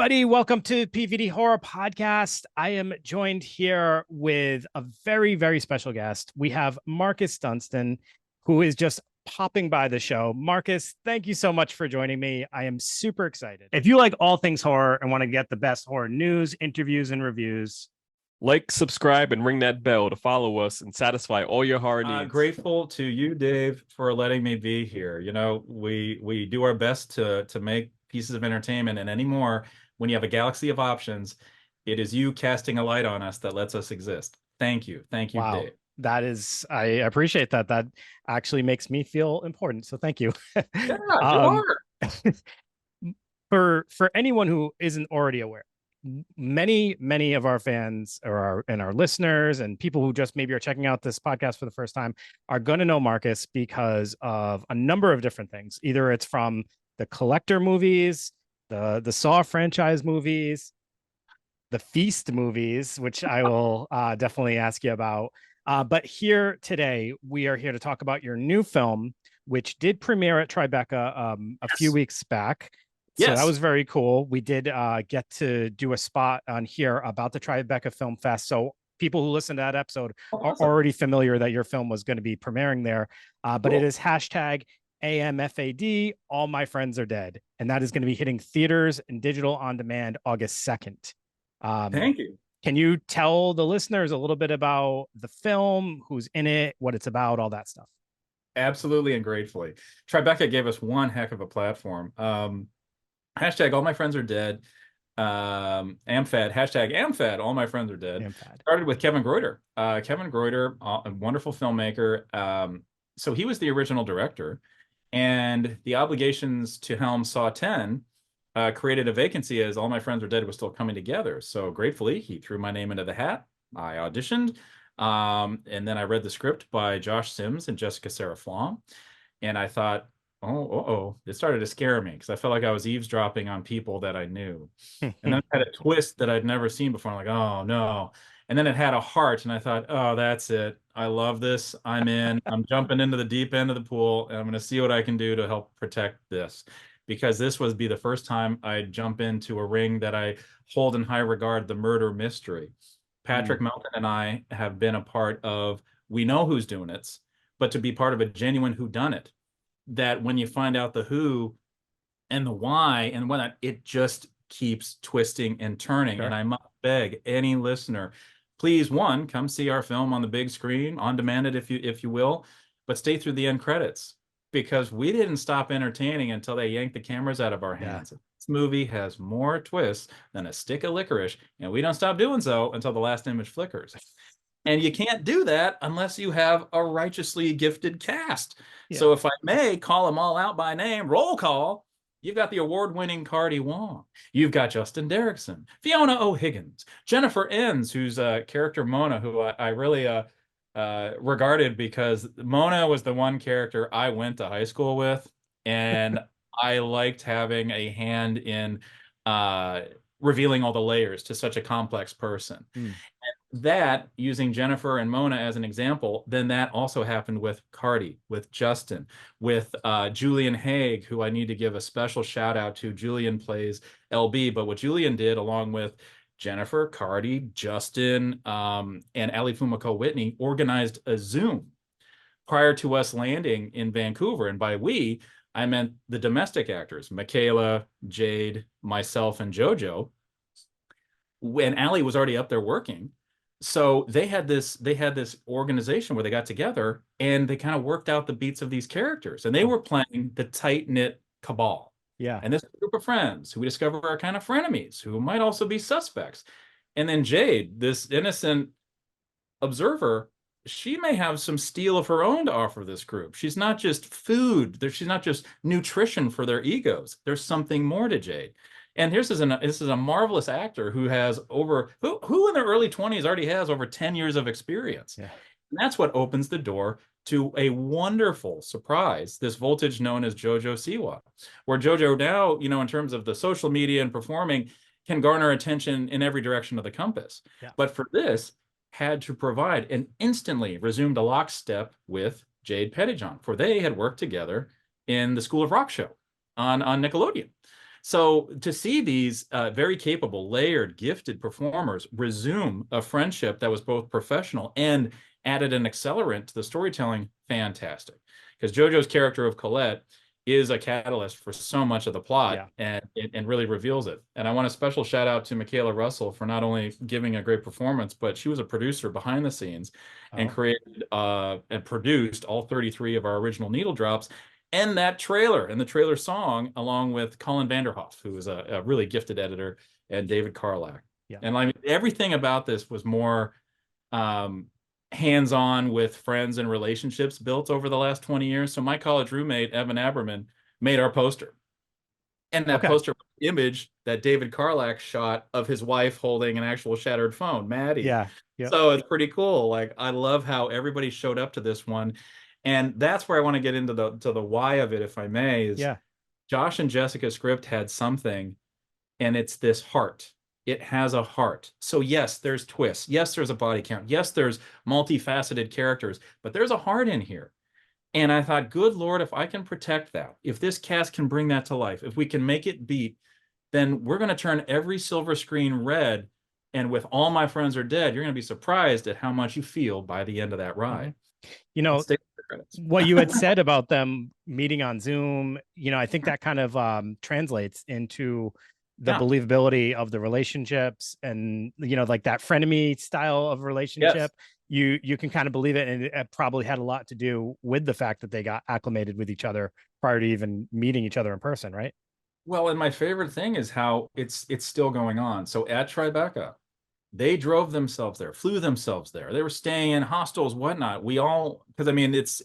everybody. Welcome to PVD Horror Podcast. I am joined here with a very, very special guest. We have Marcus Dunstan, who is just popping by the show. Marcus, thank you so much for joining me. I am super excited. If you like all things horror and want to get the best horror news, interviews, and reviews, like, subscribe, and ring that bell to follow us and satisfy all your horror needs. Grateful to you, Dave, for letting me be here. You know, we do our best to make pieces of entertainment, and anymore, when you have a galaxy of options, it is you casting a light on us that lets us exist. Thank you. Thank you, wow. Dave. That is, I appreciate that. That actually makes me feel important. So thank you. Yeah, you are. For anyone who isn't already aware, many of our fans or our listeners and people who just maybe are checking out this podcast for the first time are going to know Marcus because of a number of different things. Either it's from the Collector movies, the Saw franchise movies, the Feast movies, which I will definitely ask you about. But here today, we are here to talk about your new film, which did premiere at Tribeca a few weeks back. So that was very cool. We did get to do a spot on here about the Tribeca Film Fest. So people who listen to that episode are already familiar that your film was going to be premiering there. But it is hashtag AMFAD, All My Friends Are Dead. And that is going to be hitting theaters and digital on demand August 2nd. Thank you. Can you tell the listeners a little bit about the film, who's in it, what it's about, all that stuff? Absolutely and gratefully. Tribeca gave us one heck of a platform. Hashtag All My Friends Are Dead. AMFAD, hashtag AMFAD, All My Friends Are Dead. AMFAD. Started with Kevin Greuter. Kevin Greuter, a wonderful filmmaker. So he was the original director, and the obligations to helm Saw 10 created a vacancy as All My Friends Are Dead was still coming together. So gratefully, he threw my name into the hat. I auditioned, and then I read the script by Josh Sims and Jessica Sarah Flom, and I thought, it started to scare me because I felt like I was eavesdropping on people that I knew. And then it had a twist that I'd never seen before. I'm like, oh no. And then it had a heart, and I thought, oh, that's it. I love this. I'm in. I'm jumping into the deep end of the pool, and I'm going to see what I can do to help protect this. Because this would be the first time I'd jump into a ring that I hold in high regard, the murder mystery. Patrick Melton and I have been a part of We Know Who's Doing It, but to be part of a genuine whodunit, that when you find out the who and the why and whatnot, it just keeps twisting and turning. Sure. And I must beg any listener, please, one, come see our film on the big screen, on demand it if you will, but stay through the end credits, because we didn't stop entertaining until they yanked the cameras out of our hands. Yeah. This movie has more twists than a stick of licorice, and we don't stop doing so until the last image flickers. And you can't do that unless you have a righteously gifted cast. Yeah. So if I may call them all out by name, roll call, you've got the award-winning Cardi Wong. You've got Justin Derrickson, Fiona O'Higgins, Jennifer Enns, who's character Mona, who I really regarded, because Mona was the one character I went to high school with, and I liked having a hand in revealing all the layers to such a complex person. And that, using Jennifer and Mona as an example, then that also happened with Cardi, with Justin, with Julian Haig, who I need to give a special shout out to. Julian plays LB, but what Julian did, along with Jennifer, Cardi, Justin, and Ali Fumiko Whitney, organized a Zoom prior to us landing in Vancouver. And by we, I meant the domestic actors, Michaela, Jade, myself, and JoJo. When Ali was already up there working, so they had this organization where they got together and they kind of worked out the beats of these characters, and they were playing the tight-knit cabal. Yeah. And this group of friends who we discover are kind of frenemies, who might also be suspects. And then Jade, this innocent observer, she may have some steel of her own to offer this group. She's not just food. She's not just nutrition for their egos. There's something more to Jade. And this is a marvelous actor who has who in their early 20s already has over 10 years of experience. Yeah. And that's what opens the door to a wonderful surprise, this voltage known as JoJo Siwa, where JoJo now, in terms of the social media and performing, can garner attention in every direction of the compass. Yeah. But for this, had to provide and instantly resumed a lockstep with Jade Pettyjohn, for they had worked together in the School of Rock show on Nickelodeon. So to see these very capable, layered, gifted performers resume a friendship that was both professional and added an accelerant to the storytelling, fantastic. Because JoJo's character of Colette is a catalyst for so much of the plot, and really reveals it. And I want a special shout out to Michaela Russell for not only giving a great performance, but she was a producer behind the scenes and created and produced all 33 of our original needle drops and that trailer and the trailer song, along with Colin Vanderhoff, who is a really gifted editor, and David Carlack. And I mean, everything about this was more hands-on with friends and relationships built over the last 20 years. So my college roommate, Evan Aberman, made our poster. And that poster image that David Carlack shot of his wife holding an actual shattered phone, Maddie. So it's pretty cool. Like, I love how everybody showed up to this one. And that's where I want to get into the why of it, if I may, is Josh and Jessica's script had something, and it's this heart. It has a heart. So yes, there's twists. Yes, there's a body count. Yes, there's multifaceted characters, but there's a heart in here. And I thought, good Lord, if I can protect that, if this cast can bring that to life, if we can make it beat, then we're going to turn every silver screen red. And with All My Friends Are Dead, you're going to be surprised at how much you feel by the end of that ride. You know, what you had said about them meeting on Zoom, you know, I think that kind of translates into the believability of the relationships, and, you know, like that frenemy style of relationship. You can kind of believe it, and it probably had a lot to do with the fact that they got acclimated with each other prior to even meeting each other in person, right? Well, and my favorite thing is how it's still going on. So at Tribeca, they drove themselves there, flew themselves there. They were staying in hostels, whatnot. We all, because I mean, it's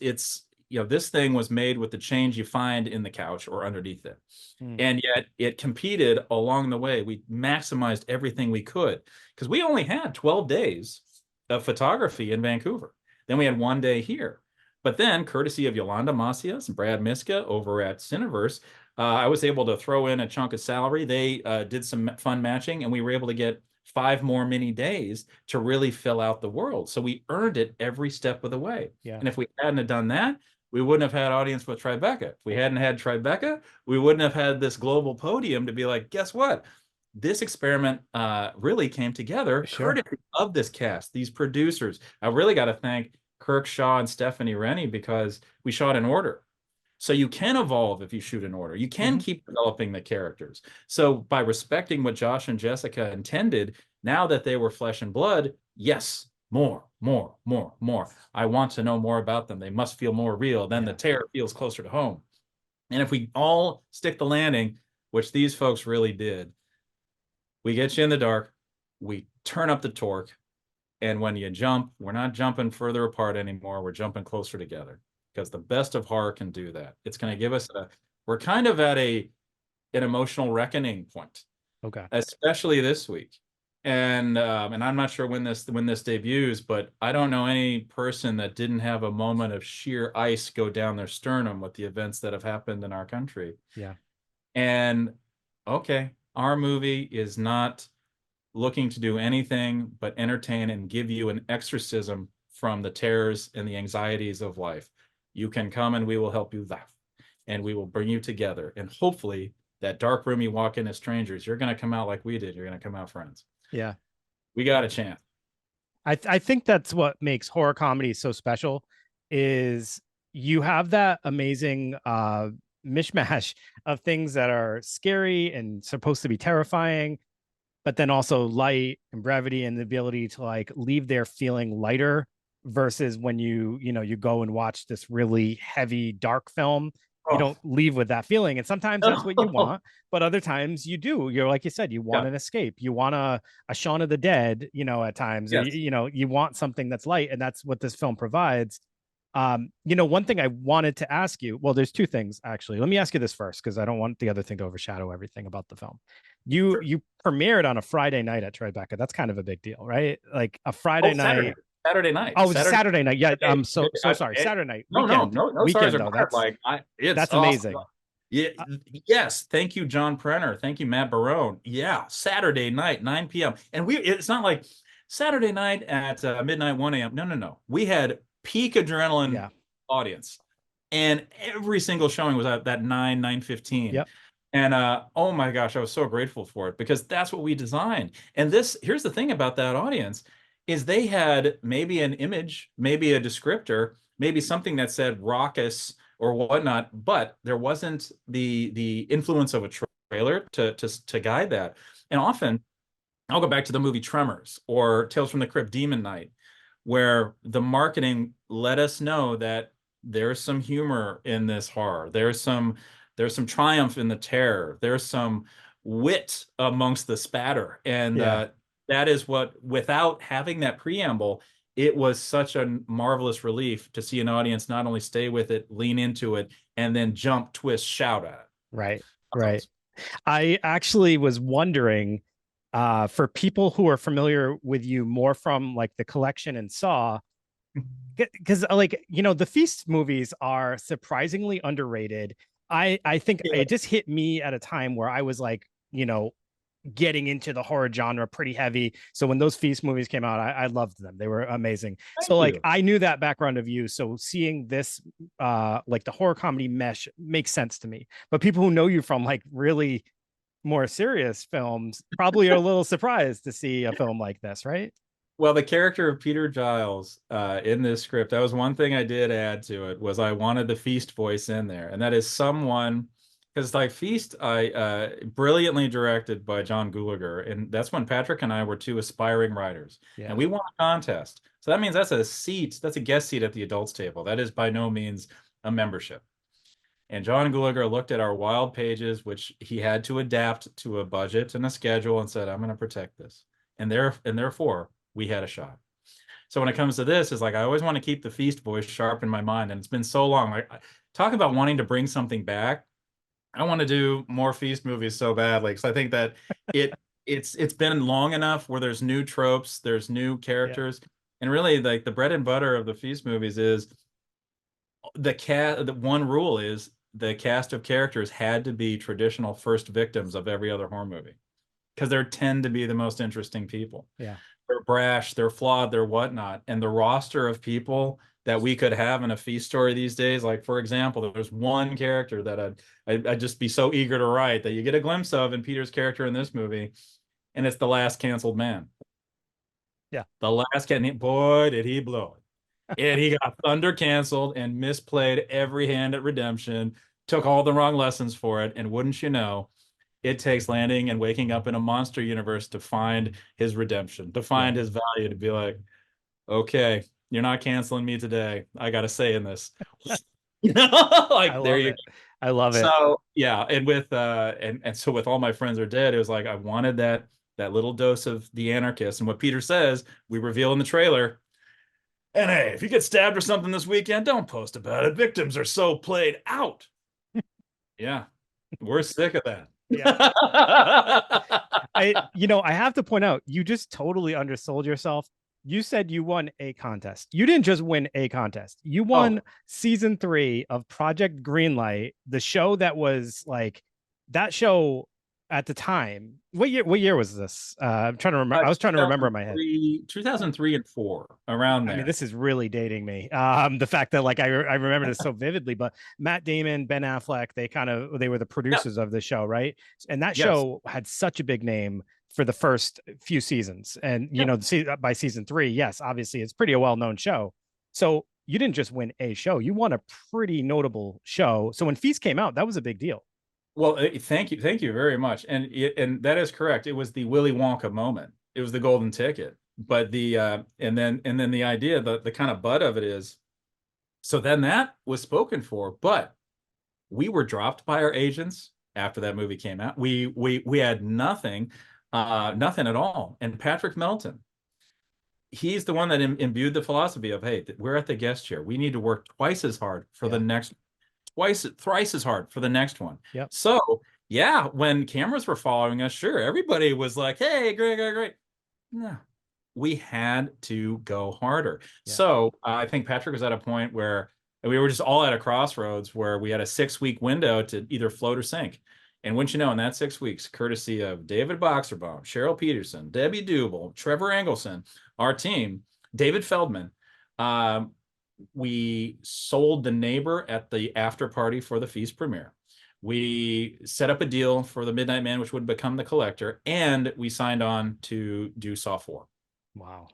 you know, this thing was made with the change you find in the couch or underneath it. And yet it competed along the way. We maximized everything we could, because we only had 12 days of photography in Vancouver. Then we had 1 day here. But then, courtesy of Yolanda Macias and Brad Miska over at Cineverse, I was able to throw in a chunk of salary. They did some fun matching, and we were able to get 5 more mini days to really fill out the world. So we earned it every step of the way. And if we hadn't have done that, we wouldn't have had audience with Tribeca. If we hadn't had Tribeca, we wouldn't have had this global podium to be like, guess what? This experiment really came together courtesy of this cast, these producers. I really got to thank Kirk Shaw and Stephanie Rennie, because we shot in order. So you can evolve if you shoot in order. You can keep developing the characters. So by respecting what Josh and Jessica intended, now that they were flesh and blood, yes, more. I want to know more about them. They must feel more real. Then the terror feels closer to home. And if we all stick the landing, which these folks really did, we get you in the dark, we turn up the torque, and when you jump, we're not jumping further apart anymore. We're jumping closer together, because the best of horror can do that. It's going to give us we're kind of at an emotional reckoning point, especially this week. And I'm not sure when this debuts, but I don't know any person that didn't have a moment of sheer ice go down their sternum with the events that have happened in our country. And our movie is not looking to do anything but entertain and give you an exorcism from the terrors and the anxieties of life. You can come and we will help you laugh, and we will bring you together. And hopefully that dark room you walk in as strangers, you're going to come out like we did. You're going to come out friends. We got a chance. I think that's what makes horror comedy so special, is you have that amazing mishmash of things that are scary and supposed to be terrifying, but then also light and brevity, and the ability to like leave there feeling lighter, versus when you go and watch this really heavy dark film, you don't leave with that feeling. And sometimes that's what you want, but other times you do. You're, like you said, you want an escape. You want a Shaun of the Dead, at times. You want something that's light, and that's what this film provides. One thing I wanted to ask you, well, there's two things actually. Let me ask you this first, because I don't want the other thing to overshadow everything about the film. You premiered on a Friday night at Tribeca. That's kind of a big deal, right? Like a Friday night. Saturday night. Oh, Saturday night. Yeah, I'm so sorry. Saturday night. Weekend. No. Weekend, though. That's awesome. Amazing. Yeah. Yes. Thank you, John Prenner. Thank you, Matt Barone. Yeah. Saturday night, 9 p.m. And it's not like Saturday night at midnight, 1 a.m. No. We had peak adrenaline audience. And every single showing was at that 9:15. Yep. And oh my gosh, I was so grateful for it because that's what we designed. And here's the thing about that audience is they had maybe an image, maybe a descriptor, maybe something that said raucous or whatnot, but there wasn't the influence of a trailer to guide that. And often I'll go back to the movie Tremors or Tales from the Crypt Demon Knight, where the marketing let us know that there's some humor in this horror. There's some triumph in the terror. There's some wit amongst the spatter. And Yeah. that is what, without having that preamble, it was such a marvelous relief to see an audience not only stay with it, lean into it, and then jump, twist, shout at it. Right. That's Right. awesome. I actually was wondering, for people who are familiar with you more from like the collection and Saw, because like the Feast movies are surprisingly underrated. I think Yeah. it just hit me at a time where I was like, getting into the horror genre pretty heavy. So when those Feast movies came out, I loved them. They were amazing. Thank So like you. I knew that background of you. So seeing this like the horror comedy mesh makes sense to me. But people who know you from like really more serious films probably are a little surprised to see a film like this, right? Well, the character of Peter Giles in this script, that was one thing I did add to it, was I wanted the Feast voice in there. And that is someone, because like Feast, I brilliantly directed by John Gulager. And that's when Patrick and I were two aspiring writers. Yeah. And we won a contest. So that means that's a guest seat at the adults table. That is by no means a membership. And John Gulager looked at our wild pages, which he had to adapt to a budget and a schedule, and said, I'm going to protect this. And therefore, we had a shot. So when it comes to this, it's like I always want to keep the Feast voice sharp in my mind. And it's been so long. Talk about wanting to bring something back. I want to do more Feast movies so badly because I think that it's been long enough where there's new tropes, there's new characters. And really like the bread and butter of the Feast movies is the one rule is the cast of characters had to be traditional first victims of every other horror movie because they tend to be the most interesting people. Yeah. They're brash, they're flawed, they're whatnot. And the roster of people that we could have in a Feast story these days, like for example, there's one character that I'd just be so eager to write that you get a glimpse of in Peter's character in this movie, and it's the last canceled man. Yeah. The last boy, did he blow it. And he got thunder canceled and misplayed every hand at redemption, took all the wrong lessons for it. And wouldn't you know, it takes landing and waking up in a monster universe to find his redemption, to find his value, to be like, okay, you're not canceling me today. I got to say in this. Like there you go. I love it. So yeah, and with and so with All My Friends Are Dead, it was like I wanted that little dose of the anarchist. And what Peter says, we reveal in the trailer. And hey, if you get stabbed or something this weekend, don't post about it. Victims are so played out. Yeah, we're sick of that. Yeah. I have to point out, you just totally undersold yourself. You said you won a contest. You didn't just win a contest. You won season 3 of Project Greenlight, the show that was like that show at the time. What year was this? I'm trying to remember. I was trying to remember in my head. 2003 and 4, around there. I mean, this is really dating me. The fact that like I remember this so vividly, but Matt Damon, Ben Affleck, they were the producers of the show, right? And that show had such a big name for the first few seasons. And by season 3, yes, obviously it's pretty a well-known show. So you didn't just win a show, you won a pretty notable show. So when Feast came out, that was a big deal. Well, thank you very much. And that is correct. It was the Willy Wonka moment. It was the golden ticket. But and then the idea, the kind of butt of it is, so then that was spoken for, but we were dropped by our agents after that movie came out. We had nothing at all. And Patrick Melton, he's the one that imbued the philosophy of, hey, we're at the guest chair. We need to work twice as hard for the next, thrice as hard for the next one. Yep. So yeah, when cameras were following us, sure, everybody was like, hey, great. No, we had to go harder. Yeah. So I think Patrick was at a point where we were just all at a crossroads where we had a 6-week window to either float or sink. And wouldn't you know, in that 6 weeks, courtesy of David Boxerbaum, Cheryl Peterson, Debbie Dubel, Trevor Engelson, our team, David Feldman, we sold The Neighbor at the after party for the Feast premiere. We set up a deal for the Midnight Man, which would become the Collector, and we signed on to do Saw 4. Wow.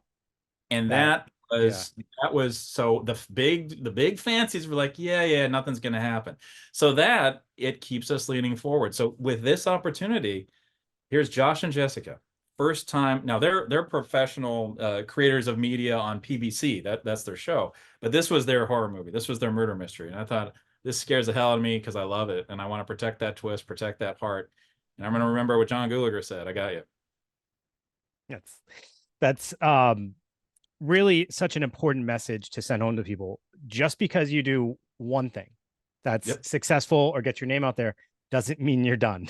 And That- that was so the big fancies were like, yeah, nothing's gonna happen. So that it keeps us leaning forward. So with this opportunity, here's Josh and Jessica. First time. Now they're professional creators of media on PBC. That's their show. But this was their horror movie. This was their murder mystery. And I thought, this scares the hell out of me because I love it. And I want to protect that twist, protect that heart. And I'm going to remember what John Gulager said. I got you. That's really such an important message to send home to people. Just because you do one thing that's successful or get your name out there doesn't mean you're done.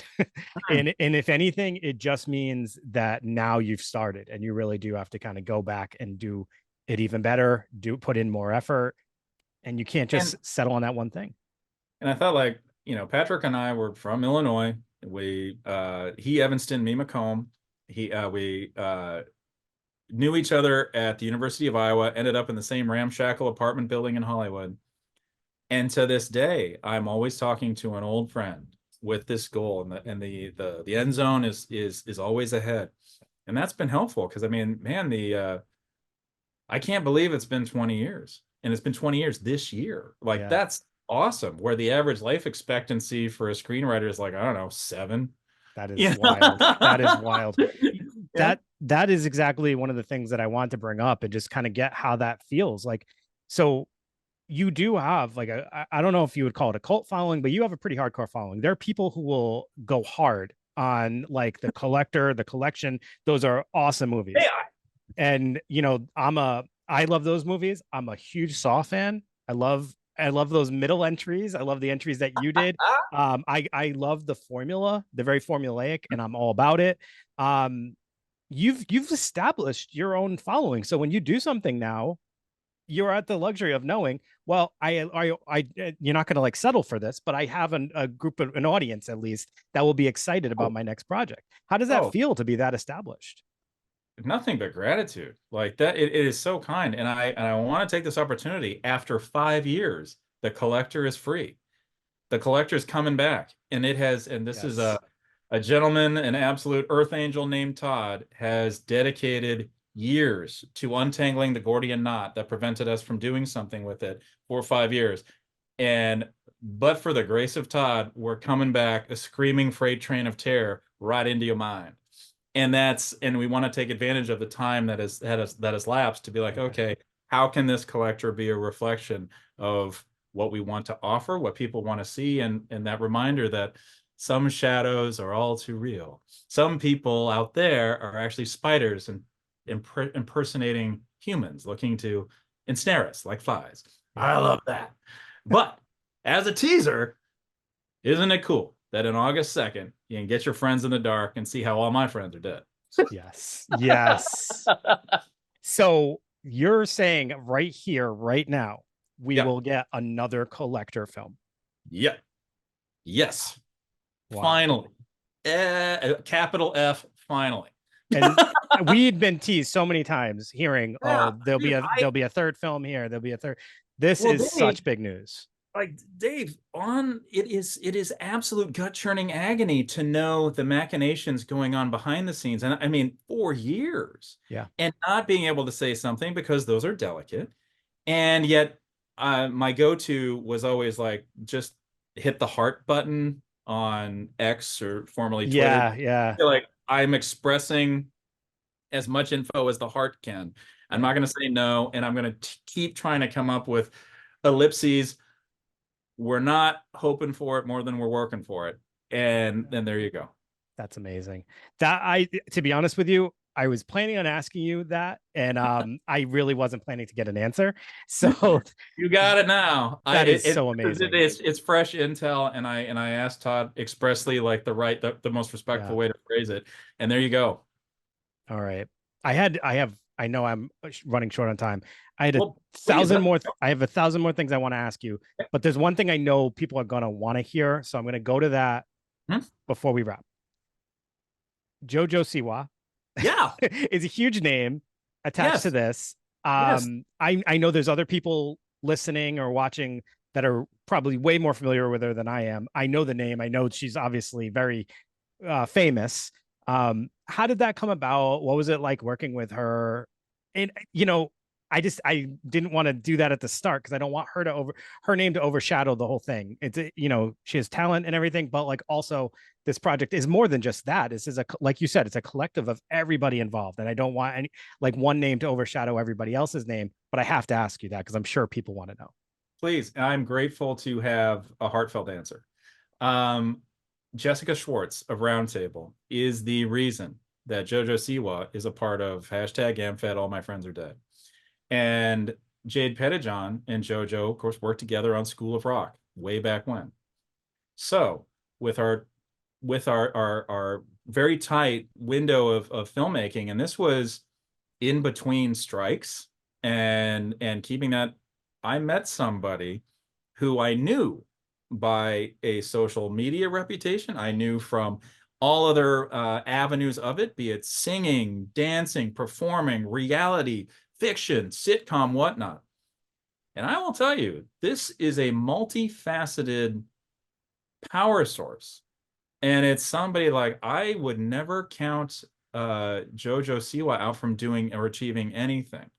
and if anything, it just means that now you've started and you really do have to kind of go back and do it even better, put in more effort, and you can't just settle on that one thing. And I thought, like, Patrick and I were from Illinois. He Evanston, me Macomb. We knew each other at the University of Iowa, ended up in the same ramshackle apartment building in Hollywood. And to this day, I'm always talking to an old friend with this goal, and the end zone is always ahead. And that's been helpful because, I mean, man, I can't believe it's been 20 years. And it's been 20 years this year. Like, that's awesome. Where the average life expectancy for a screenwriter is like, I don't know, 7. That is wild. That is wild. That is exactly one of the things that I want to bring up and just kind of get how that feels. Like, so you do have like I don't know if you would call it a cult following, but you have a pretty hardcore following. There are people who will go hard on like the Collector, the Collection. Those are awesome movies. And I love those movies. I'm a huge Saw fan. I love those middle entries. I love the entries that you did. I love the formula. They're very formulaic, and I'm all about it. You've established your own following. So when you do something now, you're at the luxury of knowing, well, you're not going to like settle for this, but I have a group of an audience at least that will be excited about my next project. How does that feel to be that established? Nothing but gratitude. Like that, it is so kind. And I want to take this opportunity. After 5 years, the Collector is free. The Collector is coming back, and it has. And this is a gentleman, an absolute earth angel named Todd, has dedicated years to untangling the Gordian knot that prevented us from doing something with it for 5 years. But for the grace of Todd, we're coming back, a screaming freight train of terror right into your mind. And we want to take advantage of the time that has lapsed to be like, okay, how can this Collector be a reflection of what we want to offer, what people want to see, and that reminder that some shadows are all too real. Some people out there are actually spiders and impersonating humans, looking to ensnare us like flies. I love that. But as a teaser, isn't it cool that in August 2nd, you can get your friends in the dark and see how all my friends are dead? Yes. So you're saying right here, right now, we will get another Collector film. Yep. Yes. Wow. Finally. Capital F, finally. And we'd been teased so many times hearing, there'll be a third film here. There'll be a third. This is such big news. Like, Dave, it is absolute gut-churning agony to know the machinations going on behind the scenes. And I mean, 4 years. Yeah. And not being able to say something because those are delicate. And yet my go-to was always like, just hit the heart button on X, or formerly Twitter. Yeah. Like, I'm expressing as much info as the heart can. I'm not going to say no, and I'm going to keep trying to come up with ellipses. We're not hoping for it more than we're working for it. And then there you go. That's amazing. To be honest with you, I was planning on asking you that, and I really wasn't planning to get an answer. So you got it now. That is so amazing. It's fresh intel, and I asked Todd expressly, like, the most respectful way to phrase it. And there you go. All right. I know I'm running short on time. I have 1,000 more things I want to ask you, but there's one thing I know people are going to want to hear. So I'm going to go to that before we wrap. JoJo Siwa. Yeah. Is a huge name attached to this. I know there's other people listening or watching that are probably way more familiar with her than I am. I know the name. I know she's obviously very famous. How did that come about? What was it like working with her? And I didn't want to do that at the start because I don't want her name to overshadow the whole thing. It's she has talent and everything, but like also this project is more than just that. This is like you said, it's a collective of everybody involved, and I don't want any like one name to overshadow everybody else's name. But I have to ask you that because I'm sure people want to know. Please, I'm grateful to have a heartfelt answer. Jessica Schwartz of Roundtable is the reason that JoJo Siwa is a part of #AMFAD All My Friends Are Dead. And Jade Pettyjohn and JoJo, of course, worked together on School of Rock way back when. So with our very tight window of filmmaking, and this was in between strikes and keeping that, I met somebody who I knew by a social media reputation. I knew from all other avenues of it, be it singing, dancing, performing, reality, fiction, sitcom, whatnot. And I will tell you, this is a multifaceted power source. And it's somebody like, I would never count JoJo Siwa out from doing or achieving anything.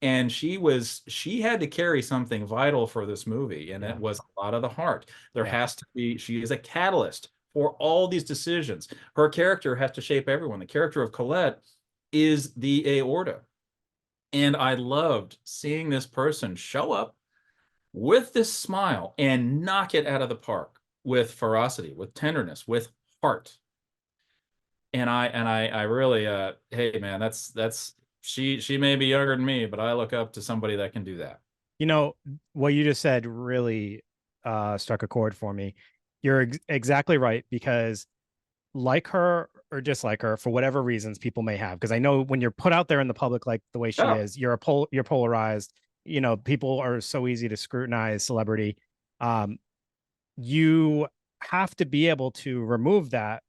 And she had to carry something vital for this movie, and it was a lot of the heart. There has to be, she is a catalyst for all these decisions. Her character has to shape everyone. The character of Colette is the aorta. And I loved seeing this person show up with this smile and knock it out of the park with ferocity, with tenderness, with heart. And I really, hey man, that's she may be younger than me, but I look up to somebody that can do that. What you just said really struck a chord for me. You're exactly right, because like her or dislike her for whatever reasons people may have, because I know when you're put out there in the public like the way she is, you're polarized. People are so easy to scrutinize celebrity. You have to be able to remove that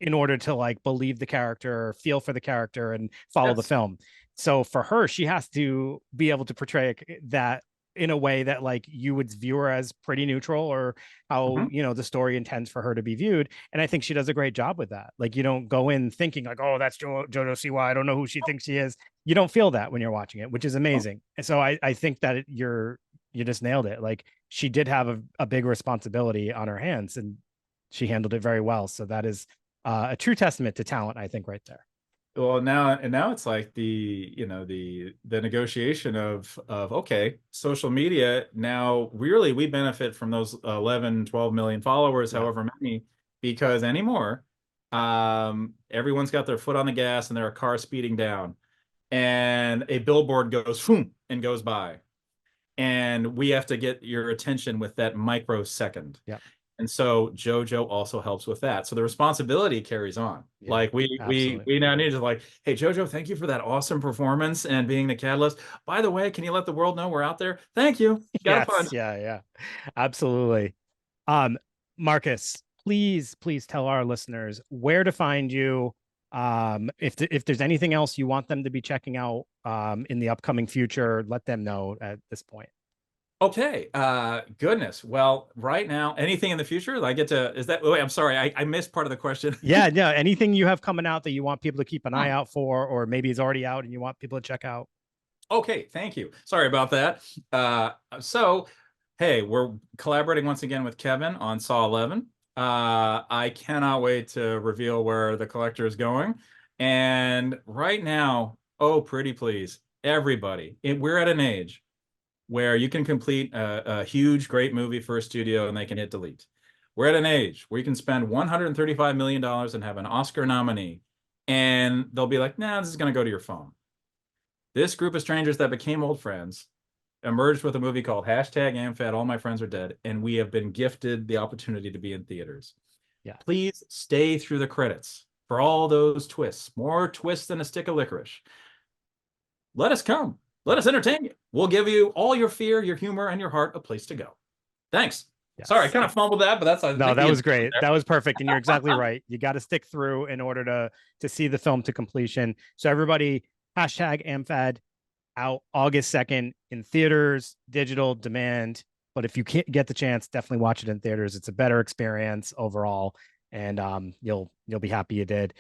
in order to like believe the character, feel for the character, and follow the film. So for her, she has to be able to portray that in a way that like you would view her as pretty neutral, or how the story intends for her to be viewed. And I think she does a great job with that. Like, you don't go in thinking like, oh, that's JoJo Siwa, I don't know who she thinks she is. You don't feel that when you're watching it, which is amazing. And so I think that you just nailed it. Like, she did have a big responsibility on her hands, and she handled it very well. So that is a true testament to talent, I think, right there. Well, now it's like the negotiation of okay, social media. Now really we benefit from those 11, 12 million followers, however many, because anymore, everyone's got their foot on the gas and they're a car speeding down, and a billboard goes boom and goes by, and we have to get your attention with that microsecond. Yeah. And so JoJo also helps with that. So the responsibility carries on. Yeah, like we now need to like, hey, JoJo, thank you for that awesome performance and being the catalyst. By the way, can you let the world know we're out there? Thank you. Got fun. Yeah. Absolutely. Marcus, please tell our listeners where to find you. If there's anything else you want them to be checking out in the upcoming future, let them know at this point. Okay. Goodness. Well, right now, anything in the future? I get to, is that, wait, I'm sorry. I missed part of the question. Yeah. Anything you have coming out that you want people to keep an eye out for, or maybe it's already out and you want people to check out. Okay. Thank you. Sorry about that. So, hey, we're collaborating once again with Kevin on Saw 11. I cannot wait to reveal where the collector is going. And right now, oh, pretty please, everybody, we're at an age where you can complete a huge, great movie for a studio and they can hit delete. We're at an age where you can spend $135 million and have an Oscar nominee, and they'll be like, nah, this is going to go to your phone. This group of strangers that became old friends emerged with a movie called #AMFAD All My Friends Are Dead, and we have been gifted the opportunity to be in theaters. Yeah. Please stay through the credits for all those twists, more twists than a stick of licorice. Let us come. Let us entertain you. We'll give you all your fear, your humor, and your heart a place to go. Thanks. Yes. Sorry, I kind of fumbled that, but that's no, that was great. That was perfect, and you're exactly right. You got to stick through in order to see the film to completion. So everybody, #AMFAD out August 2nd in theaters, digital, demand. But if you can't get the chance, definitely watch it in theaters. It's a better experience overall, and you'll be happy you did.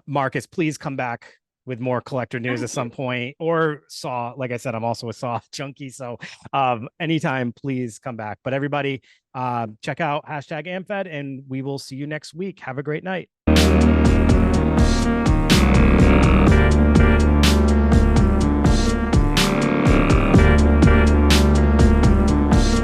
Marcus, please come back with more collector news at some point, or Saw. Like I said, I'm also a Saw junkie, so anytime, please come back. But everybody, check out #AMFAD, and we will see you next week. Have a great night.